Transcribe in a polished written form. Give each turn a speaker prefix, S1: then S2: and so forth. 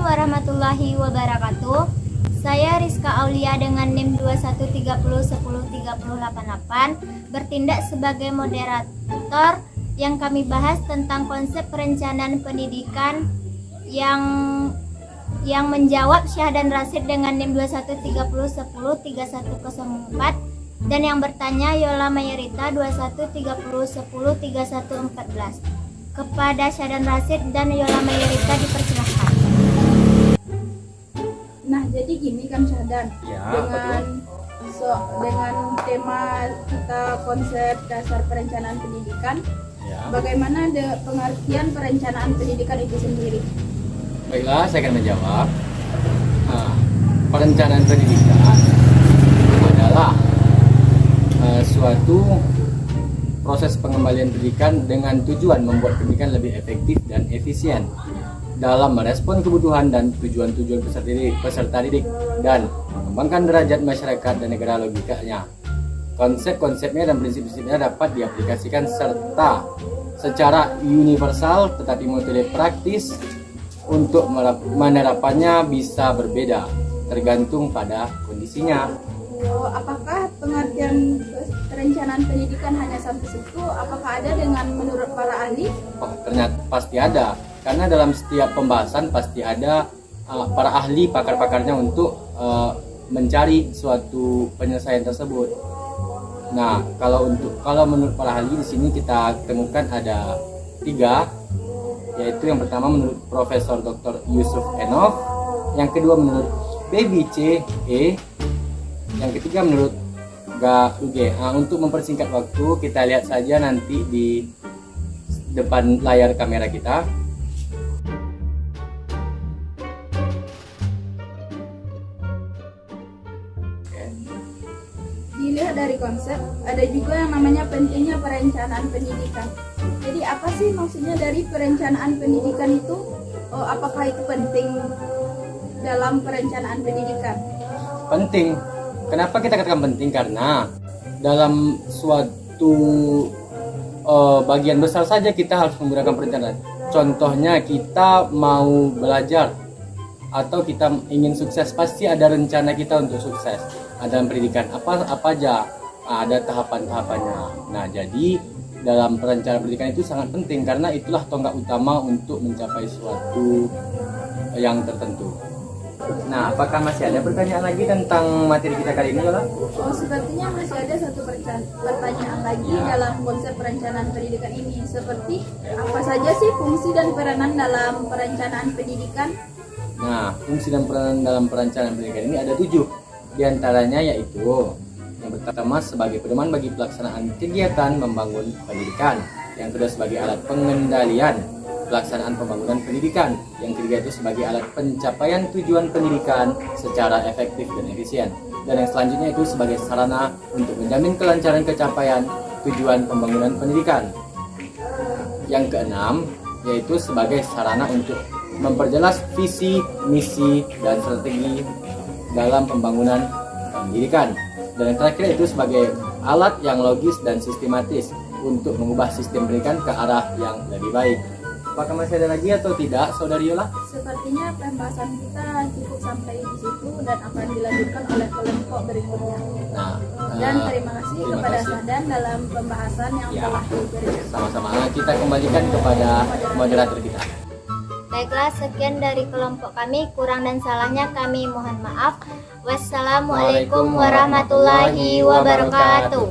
S1: warahmatullahi wabarakatuh. Saya Rizka Aulia dengan NIM 2130103088 bertindak sebagai moderator yang kami bahas tentang konsep perencanaan pendidikan yang menjawab Syah dan Rasid dengan NIM 2130103104 dan yang bertanya Yola Mayerita 2130103114. Kepada Syah dan Rasid dan Yola Mayerita dipersilahkan.
S2: Nah, jadi gini kan Syahdan, dengan tema kita konsep dasar perencanaan pendidikan, bagaimana pengertian perencanaan pendidikan itu sendiri?
S3: Baiklah, saya akan menjawab. Perencanaan pendidikan adalah suatu proses pengembalian pendidikan dengan tujuan membuat pendidikan lebih efektif dan efisien dalam merespon kebutuhan dan tujuan-tujuan peserta didik dan mengembangkan derajat masyarakat dan negara logikanya. Konsep-konsepnya dan prinsip-prinsipnya dapat diaplikasikan serta secara universal tetapi metode praktis untuk menerapannya bisa berbeda tergantung pada kondisinya.
S2: Apakah pengertian perencanaan pendidikan hanya sampai situ? Apakah ada dengan menurut para ahli?
S3: Ternyata pasti ada. Karena dalam setiap pembahasan pasti ada para ahli pakar-pakarnya untuk mencari suatu penyelesaian tersebut. Nah, kalau menurut para ahli di sini kita temukan ada 3, yaitu yang pertama menurut Profesor Dr. Yusuf Enof, yang kedua menurut Baby C. E, yang ketiga menurut Uge. Untuk mempersingkat waktu kita lihat saja nanti di depan layar kamera kita.
S2: Dilihat dari konsep, ada juga yang namanya pentingnya perencanaan pendidikan. Jadi apa sih maksudnya dari perencanaan pendidikan itu? Apakah itu penting dalam perencanaan pendidikan?
S3: Penting. Kenapa kita katakan penting? Karena dalam suatu bagian besar saja kita harus menggunakan perencanaan. Contohnya kita mau belajar atau kita ingin sukses, pasti ada rencana kita untuk sukses. Dalam pendidikan apa aja ada tahapan-tahapannya. Nah, jadi dalam perencanaan pendidikan itu sangat penting karena itulah tonggak utama untuk mencapai suatu yang tertentu. Nah, apakah masih ada pertanyaan lagi tentang materi kita kali ini, Yola?
S2: Sepertinya masih ada satu pertanyaan lagi dalam konsep perencanaan pendidikan ini. Seperti apa saja sih fungsi dan peranan dalam perencanaan pendidikan?
S3: Nah, fungsi dan peranan dalam perencanaan pendidikan ini ada 7. Di antaranya yaitu yang pertama sebagai pedoman bagi pelaksanaan kegiatan membangun pendidikan, yang kedua sebagai alat pengendalian pelaksanaan pembangunan pendidikan, yang ketiga itu sebagai alat pencapaian tujuan pendidikan secara efektif dan efisien, dan yang selanjutnya itu sebagai sarana untuk menjamin kelancaran capaian tujuan pembangunan pendidikan. Yang keenam yaitu sebagai sarana untuk memperjelas visi, misi, dan strategi dalam pembangunan pendidikan. Dan yang terakhir itu sebagai alat yang logis dan sistematis untuk mengubah sistem pendidikan ke arah yang lebih baik. Apakah masih ada lagi atau tidak, Saudari Yola?
S2: Sepertinya pembahasan kita cukup sampai di situ dan akan dilanjutkan oleh kelompok berikutnya. Dan terima kasih kepada Syahdan dalam pembahasan yang telah diberikan.
S3: Sama-sama. Kita kembalikan kepada moderator kita.
S1: Baiklah, sekian dari kelompok kami. Kurang dan salahnya kami mohon maaf. Wassalamualaikum warahmatullahi wabarakatuh.